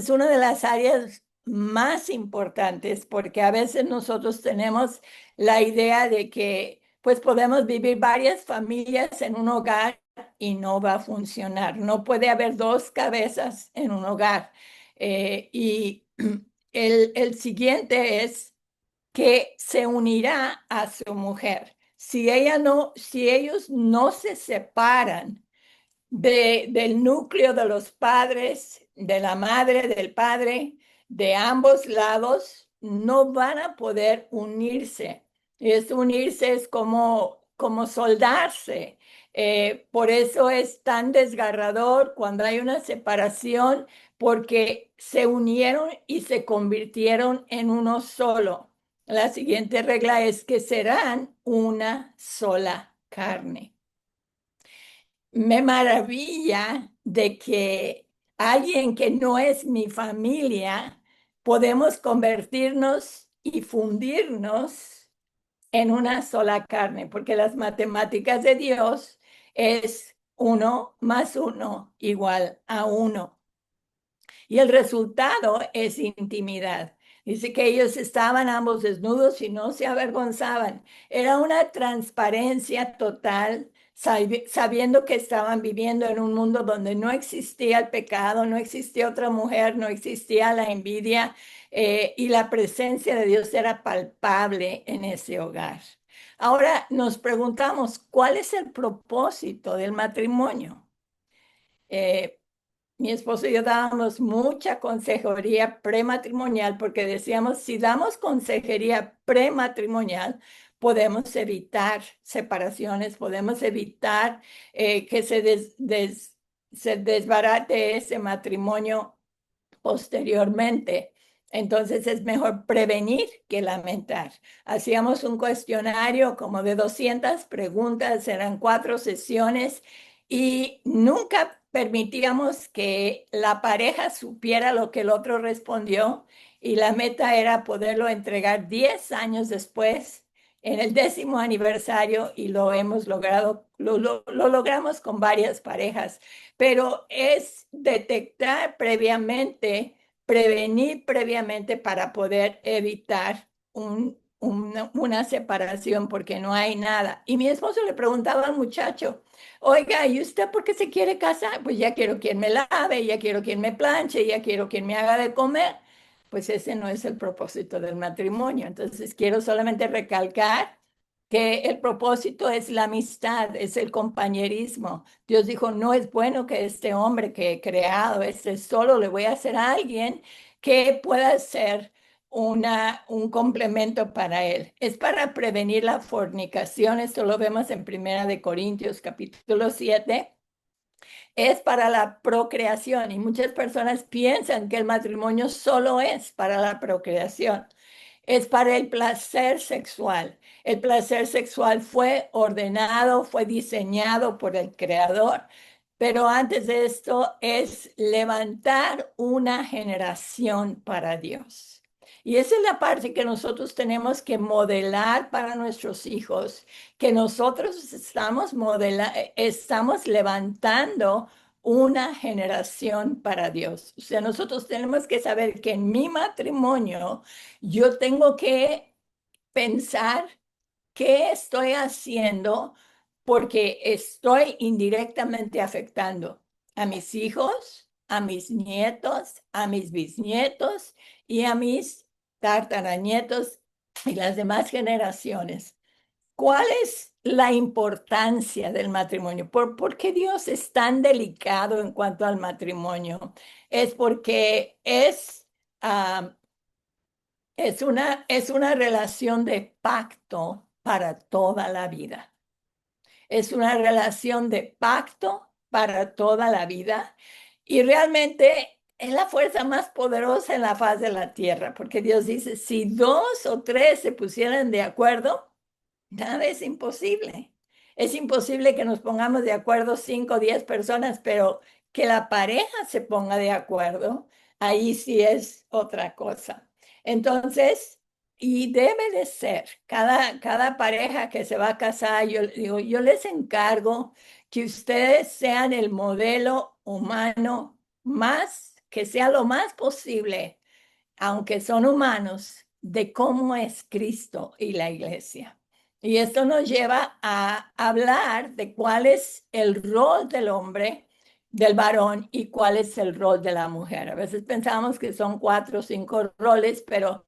una de las áreas más importantes porque a veces nosotros tenemos la idea de que pues podemos vivir varias familias en un hogar y no va a funcionar. No puede haber dos cabezas en un hogar. Y el siguiente es que se unirá a su mujer. Si ellos no se separan del núcleo de los padres, de la madre, del padre, de ambos lados, no van a poder unirse. Unirse es como soldarse. Por eso es tan desgarrador cuando hay una separación, porque se unieron y se convirtieron en uno solo. La siguiente regla es que serán una sola carne. Me maravilla de que alguien que no es mi familia podemos convertirnos y fundirnos en una sola carne, porque las matemáticas de Dios es 1 más 1 igual a 1. Y el resultado es intimidad. Dice que ellos estaban ambos desnudos y no se avergonzaban. Era una transparencia total, sabiendo que estaban viviendo en un mundo donde no existía el pecado, no existía otra mujer, no existía la envidia, y la presencia de Dios era palpable en ese hogar. Ahora nos preguntamos, ¿cuál es el propósito del matrimonio? Eh, Mi esposo y yo dábamos mucha consejería prematrimonial porque decíamos, si damos consejería prematrimonial, podemos evitar separaciones, podemos evitar que se desbarate ese matrimonio posteriormente. Entonces es mejor prevenir que lamentar. Hacíamos un cuestionario como de 200 preguntas, eran 4 sesiones y nunca permitíamos que la pareja supiera lo que el otro respondió y la meta era poderlo entregar 10 años después, en el 10º aniversario y lo hemos logrado, lo logramos con varias parejas, pero es detectar previamente, prevenir previamente para poder evitar una separación porque no hay nada. Y mi esposo le preguntaba al muchacho, oiga, ¿y usted por qué se quiere casar? Pues ya quiero quien me lave, ya quiero quien me planche, ya quiero quien me haga de comer. Pues ese no es el propósito del matrimonio. Entonces quiero solamente recalcar que el propósito es la amistad, es el compañerismo. Dios dijo, no es bueno que este hombre que he creado esté solo, le voy a hacer a alguien que pueda ser un complemento para él. Es para prevenir la fornicación. Esto lo vemos en Primera de Corintios capítulo 7. es para la procreación y muchas personas piensan que el matrimonio solo es para la procreación. Es para el placer sexual. El placer sexual fue ordenado, fue diseñado por el Creador, pero antes de esto es levantar una generación para Dios. Y esa es la parte que nosotros tenemos que modelar para nuestros hijos, que nosotros estamos levantando una generación para Dios. O sea, nosotros tenemos que saber que en mi matrimonio yo tengo que pensar qué estoy haciendo porque estoy indirectamente afectando a mis hijos, a mis nietos, a mis bisnietos y a mis tartaranietos y las demás generaciones. ¿Cuál es la importancia del matrimonio? ¿Por qué Dios es tan delicado en cuanto al matrimonio? Es porque ah, es una relación de pacto para toda la vida. Es una relación de pacto para toda la vida y realmente es la fuerza más poderosa en la faz de la tierra, porque Dios dice, si dos o tres se pusieran de acuerdo, nada es imposible. Es imposible que nos pongamos de acuerdo 5 o 10 personas, pero que la pareja se ponga de acuerdo, ahí sí es otra cosa. Entonces, y debe de ser, cada pareja que se va a casar, yo digo, yo les encargo que ustedes sean el modelo humano más, que sea lo más posible, aunque son humanos, de cómo es Cristo y la iglesia. Y esto nos lleva a hablar de cuál es el rol del hombre, del varón, y cuál es el rol de la mujer. A veces pensamos que son 4 o 5 roles, pero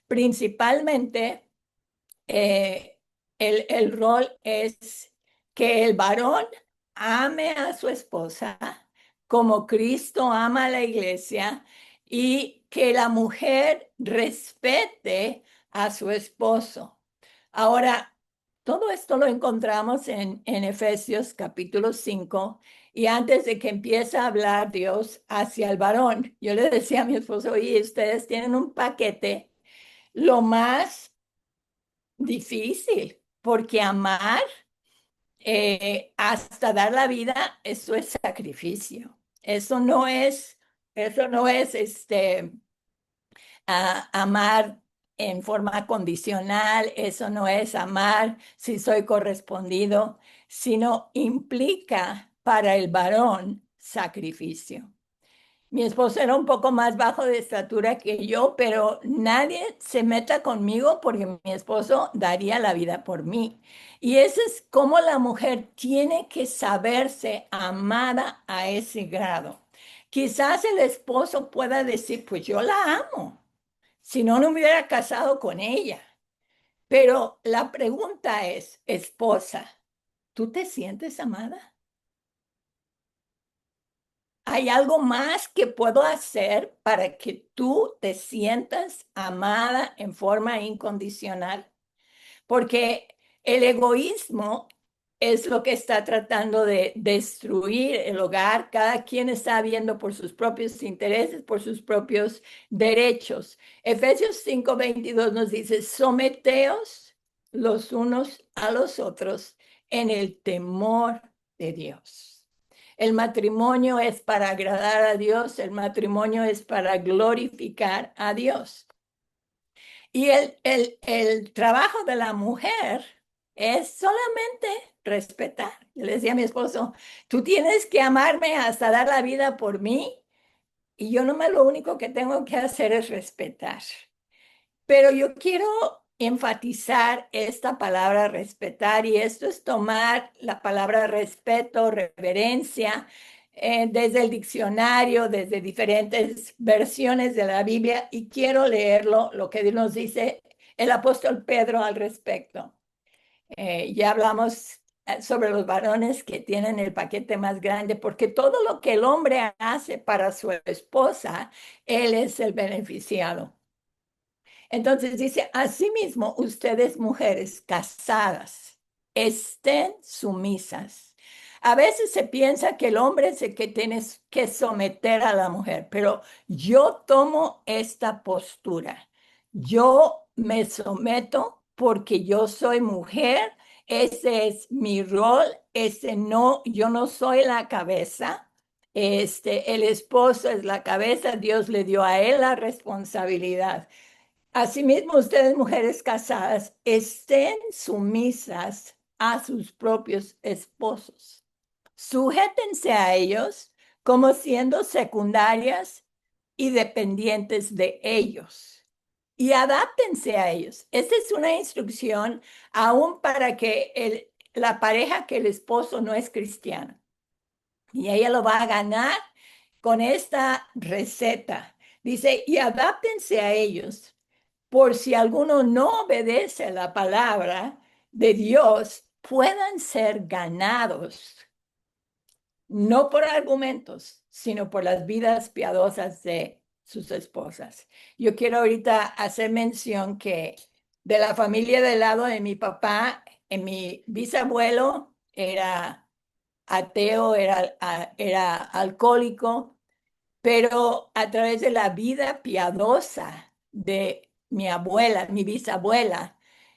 principalmente eh, el rol es que el varón ame a su esposa como Cristo ama a la iglesia y que la mujer respete a su esposo. Ahora, todo esto lo encontramos en Efesios capítulo 5 y antes de que empiece a hablar Dios hacia el varón, yo le decía a mi esposo, oye, ustedes tienen un paquete lo más difícil, porque amar hasta dar la vida, eso es sacrificio. Eso no es amar en forma condicional, eso no es amar si soy correspondido, sino implica para el varón sacrificio. Mi esposo era un poco más bajo de estatura que yo, pero nadie se meta conmigo porque mi esposo daría la vida por mí. Y eso es como la mujer tiene que saberse amada a ese grado. Quizás el esposo pueda decir, pues yo la amo, si no, no me hubiera casado con ella. Pero la pregunta es, esposa, ¿tú te sientes amada? ¿Hay algo más que puedo hacer para que tú te sientas amada en forma incondicional? Porque el egoísmo es lo que está tratando de destruir el hogar. Cada quien está viendo por sus propios intereses, por sus propios derechos. Efesios 5:22 nos dice, someteos los unos a los otros en el temor de Dios. El matrimonio es para agradar a Dios, el matrimonio es para glorificar a Dios. Y el trabajo de la mujer es solamente respetar. Yo le decía a mi esposo, tú tienes que amarme hasta dar la vida por mí y yo no me lo único que tengo que hacer es respetar. Pero yo quiero enfatizar esta palabra respetar y esto es tomar la palabra respeto, reverencia, desde el diccionario, desde diferentes versiones de la Biblia y quiero leerlo, lo que nos dice el apóstol Pedro al respecto. Ya hablamos sobre los varones que tienen el paquete más grande, porque todo lo que el hombre hace para su esposa, él es el beneficiado. Entonces dice, asimismo, ustedes mujeres casadas, estén sumisas A veces se piensa que el hombre es el que tienes que someter a la mujer, pero yo tomo esta postura. Yo me someto porque yo soy mujer, ese es mi rol, ese no, yo no soy la cabeza. El esposo es la cabeza, Dios le dio a él la responsabilidad. Asimismo, ustedes, mujeres casadas, estén sumisas a sus propios esposos. Sujétense a ellos como siendo secundarias y dependientes de ellos. Y adáptense a ellos. Esta es una instrucción aún para que la pareja que el esposo no es cristiano. Y ella lo va a ganar con esta receta. Dice, y adáptense a ellos por si alguno no obedece la palabra de Dios, puedan ser ganados, no por argumentos, sino por las vidas piadosas de sus esposas. Yo quiero ahorita hacer mención que de la familia del lado de mi papá, mi bisabuelo era ateo, era alcohólico, pero a través de la vida piadosa de mi abuela, mi bisabuela,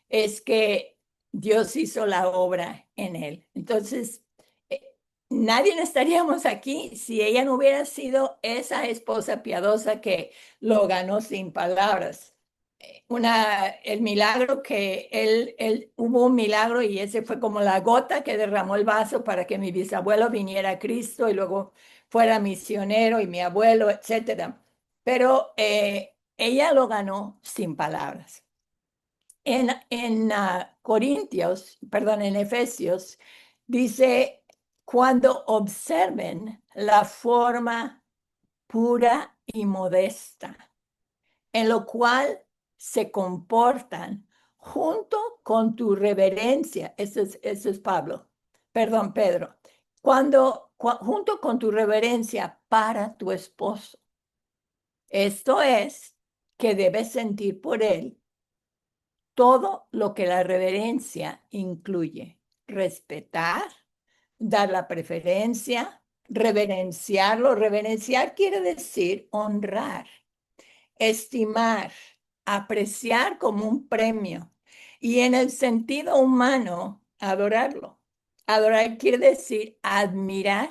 es que Dios hizo la obra en él. Entonces, eh, nadie estaríamos aquí si ella no hubiera sido esa esposa piadosa que lo ganó sin palabras. El milagro que él hubo un milagro y ese fue como la gota que derramó el vaso para que mi bisabuelo viniera a Cristo y luego fuera misionero y mi abuelo, etcétera. Pero ella lo ganó sin palabras. En Corintios, perdón, en Efesios, dice, cuando observen la forma pura y modesta en lo cual se comportan junto con tu reverencia. Eso es Pablo, perdón, Pedro. Junto con tu reverencia para tu esposo. Esto es que debes sentir por él todo lo que la reverencia incluye. Respetar, dar la preferencia, reverenciarlo. Reverenciar quiere decir honrar, estimar, apreciar como un premio y en el sentido humano, adorarlo. Adorar quiere decir admirar,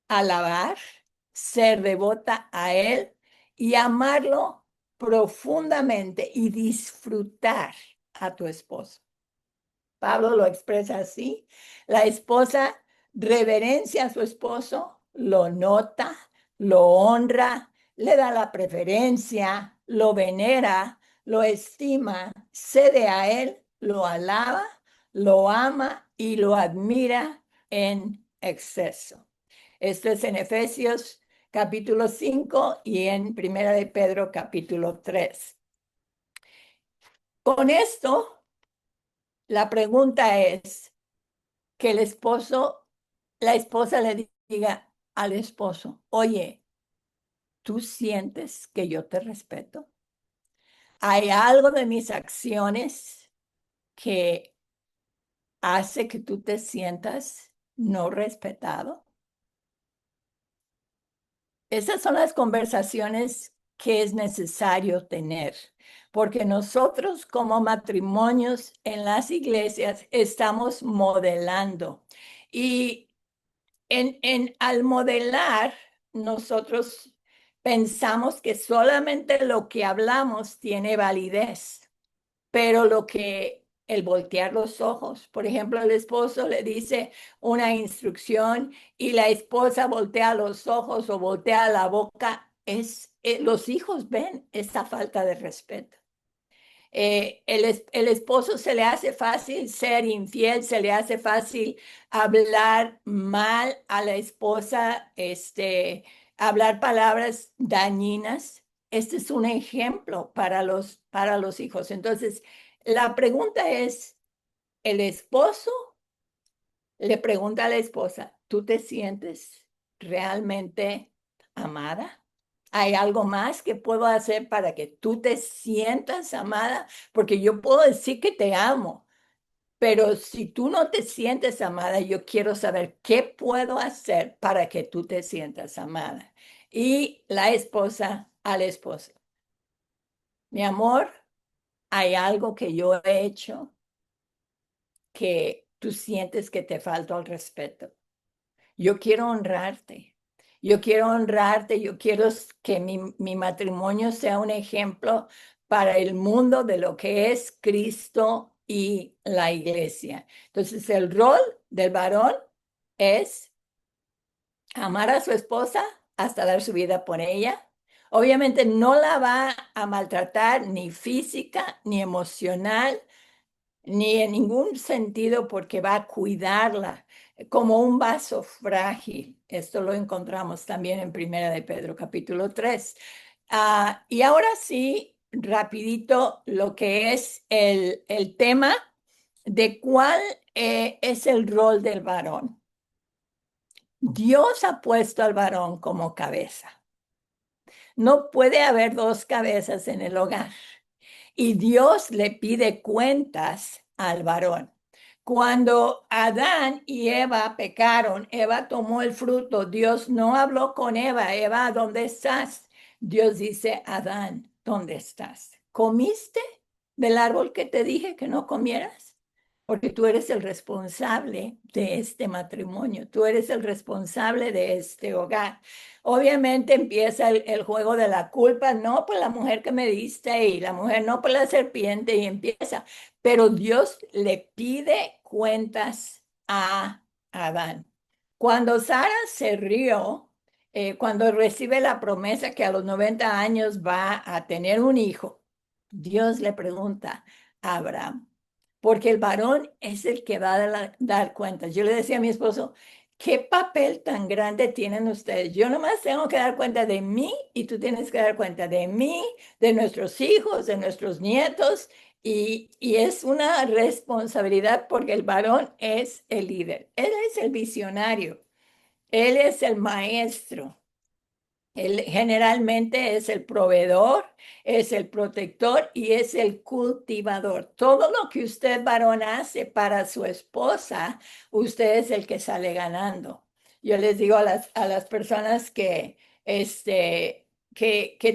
alabar, ser devota a él y amarlo profundamente y disfrutar a tu esposo. Pablo lo expresa así. La esposa reverencia a su esposo, lo nota, lo honra, le da la preferencia, lo venera, lo estima, cede a él, lo alaba, lo ama y lo admira en exceso. Esto es en Efesios capítulo 5 y en Primera de Pedro capítulo 3. Con esto, la pregunta es que la esposa le diga al esposo, oye, ¿tú sientes que yo te respeto? ¿Hay algo de mis acciones que hace que tú te sientas no respetado? Esas son las conversaciones que es necesario tener, porque nosotros como matrimonios en las iglesias estamos modelando y al modelar, nosotros pensamos que solamente lo que hablamos tiene validez, pero el voltear los ojos, por ejemplo, el esposo le dice una instrucción y la esposa voltea los ojos o voltea la boca, los hijos ven esa falta de respeto. El esposo se le hace fácil ser infiel, se le hace fácil hablar mal a la esposa, hablar palabras dañinas. Este es un ejemplo para los hijos. Entonces, la pregunta es, el esposo le pregunta a la esposa, ¿tú te sientes realmente amada? ¿Hay algo más que puedo hacer para que tú te sientas amada? Porque yo puedo decir que te amo, Pero si tú no te sientes amada, yo quiero saber qué puedo hacer para que tú te sientas amada. Y la esposa al esposo. Mi amor, hay algo que yo he hecho que tú sientes que te falta el respeto. Yo quiero honrarte. Yo quiero honrarte. Yo quiero que mi matrimonio sea un ejemplo para el mundo de lo que es Cristo y la iglesia. Entonces, el rol del varón es amar a su esposa hasta dar su vida por ella. Obviamente no la va a maltratar ni física ni emocional ni en ningún sentido porque va a cuidarla como un vaso frágil. Esto lo encontramos también en Primera de Pedro, capítulo 3. Y ahora sí, rapidito, lo que es el tema de cuál es el rol del varón. Dios ha puesto al varón como cabeza. No puede haber dos cabezas en el hogar. Y Dios le pide cuentas al varón. Cuando Adán y Eva pecaron, Eva tomó el fruto, Dios no habló con Eva, Eva, ¿dónde estás? Dios dice, Adán, ¿dónde estás? ¿Comiste del árbol que te dije que no comieras? Porque tú eres el responsable de este matrimonio, tú eres el responsable de este hogar. Obviamente empieza el juego de la culpa, no por la mujer que me diste y la mujer no por la serpiente y empieza, pero Dios le pide cuentas a Adán. Cuando Sara se rió, cuando recibe la promesa que a los 90 años va a tener un hijo, Dios le pregunta a Abraham, porque el varón es el que va a dar cuentas. Yo le decía a mi esposo, ¿qué papel tan grande tienen ustedes? Yo nomás tengo que dar cuenta de mí y tú tienes que dar cuenta de mí, de nuestros hijos, de nuestros nietos. Y es una responsabilidad porque el varón es el líder, él es el visionario, él es el maestro. Él generalmente es el proveedor, es el protector y es el cultivador. Todo lo que usted, varón, hace para su esposa, usted es el que sale ganando. Yo les digo a las personas que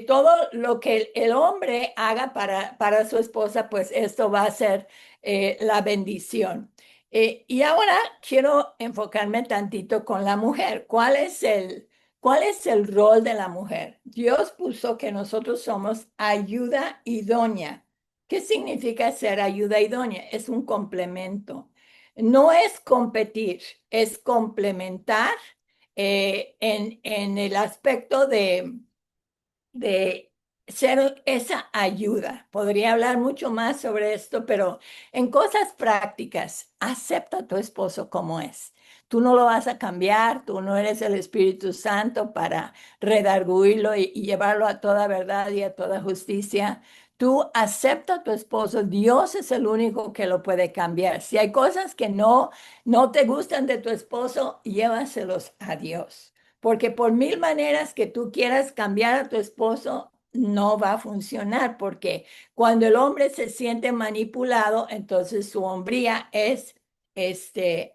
todo lo que el hombre haga para su esposa, pues esto va a ser la bendición. Y ahora quiero enfocarme tantito con la mujer. ¿Cuál es el rol de la mujer? Dios puso que nosotros somos ayuda idónea. ¿Qué significa ser ayuda idónea? Es un complemento. No es competir, es complementar en el aspecto de ser esa ayuda. Podría hablar mucho más sobre esto, pero en cosas prácticas, acepta a tu esposo como es. Tú no lo vas a cambiar, tú no eres el Espíritu Santo para redarguirlo y llevarlo a toda verdad y a toda justicia. Tú acepta a tu esposo, Dios es el único que lo puede cambiar. Si hay cosas que no te gustan de tu esposo, llévaselos a Dios. Porque por mil maneras que tú quieras cambiar a tu esposo, no va a funcionar, porque cuando el hombre se siente manipulado, entonces su hombría es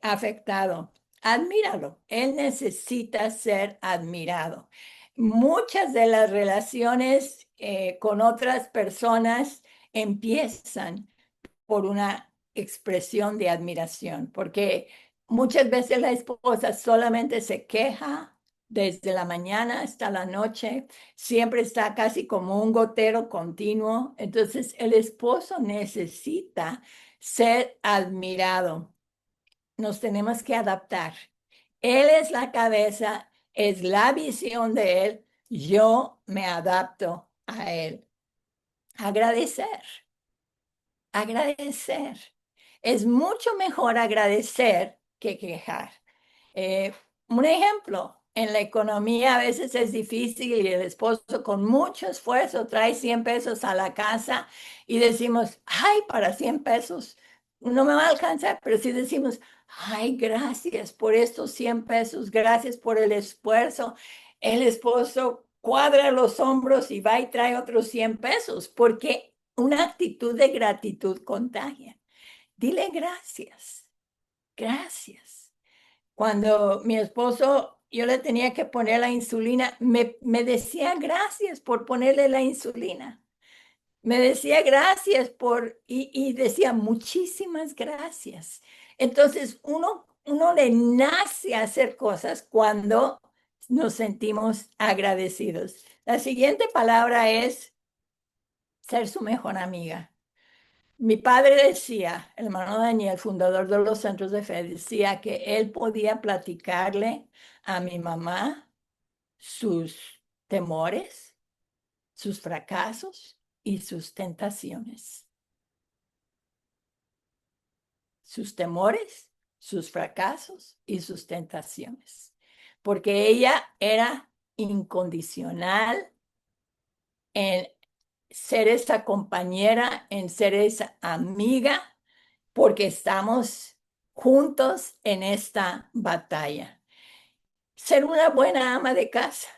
afectado. Admíralo, él necesita ser admirado. Muchas de las relaciones con otras personas empiezan por una expresión de admiración, porque muchas veces la esposa solamente se queja desde la mañana hasta la noche, siempre está casi como un gotero continuo. Entonces el esposo necesita ser admirado. Nos tenemos que adaptar. Él es la cabeza, es la visión de él. Yo me adapto a él. Agradecer. Agradecer. Es mucho mejor agradecer que quejar. Eh, un ejemplo, en la economía a veces es difícil y el esposo con mucho esfuerzo trae 100 pesos a la casa y decimos, ay, para 100 pesos no me va a alcanzar, pero si decimos, ay, gracias por estos 100 pesos, gracias por el esfuerzo, el esposo cuadra los hombros y va y trae otros 100 pesos, porque una actitud de gratitud contagia. Dile gracias, gracias. Cuando mi esposo, yo le tenía que poner la insulina, me decía gracias por ponerle la insulina. Me decía gracias y decía muchísimas gracias. Entonces, uno le nace a hacer cosas cuando nos sentimos agradecidos. La siguiente palabra es ser su mejor amiga. Mi padre decía, el hermano Daniel, fundador de los centros de fe, decía que él podía platicarle a mi mamá sus temores, sus fracasos y sus tentaciones. Sus temores, sus fracasos y sus tentaciones. Porque ella era incondicional en ser esa compañera, en ser esa amiga, porque estamos juntos en esta batalla. Ser una buena ama de casa.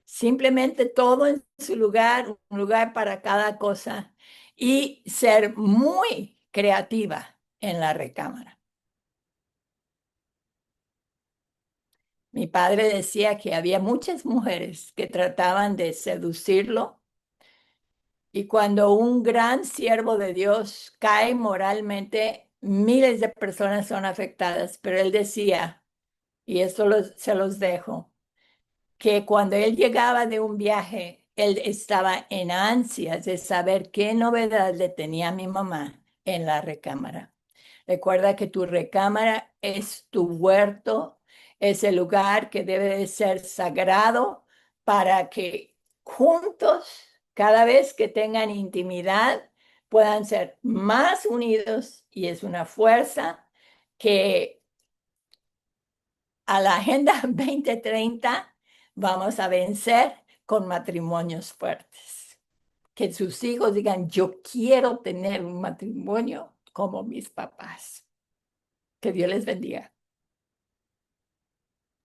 Simplemente todo en su lugar, un lugar para cada cosa. Y ser muy creativa en la recámara. Mi padre decía que había muchas mujeres que trataban de seducirlo y cuando un gran siervo de Dios cae moralmente, miles de personas son afectadas, pero él decía, y esto se los dejo, que cuando él llegaba de un viaje, él estaba en ansias de saber qué novedad le tenía a mi mamá en la recámara. Recuerda que tu recámara es tu huerto, es el lugar que debe de ser sagrado para que juntos, cada vez que tengan intimidad, puedan ser más unidos y es una fuerza que a la Agenda 2030 vamos a vencer con matrimonios fuertes. Que sus hijos digan, yo quiero tener un matrimonio como mis papás. Que Dios les bendiga.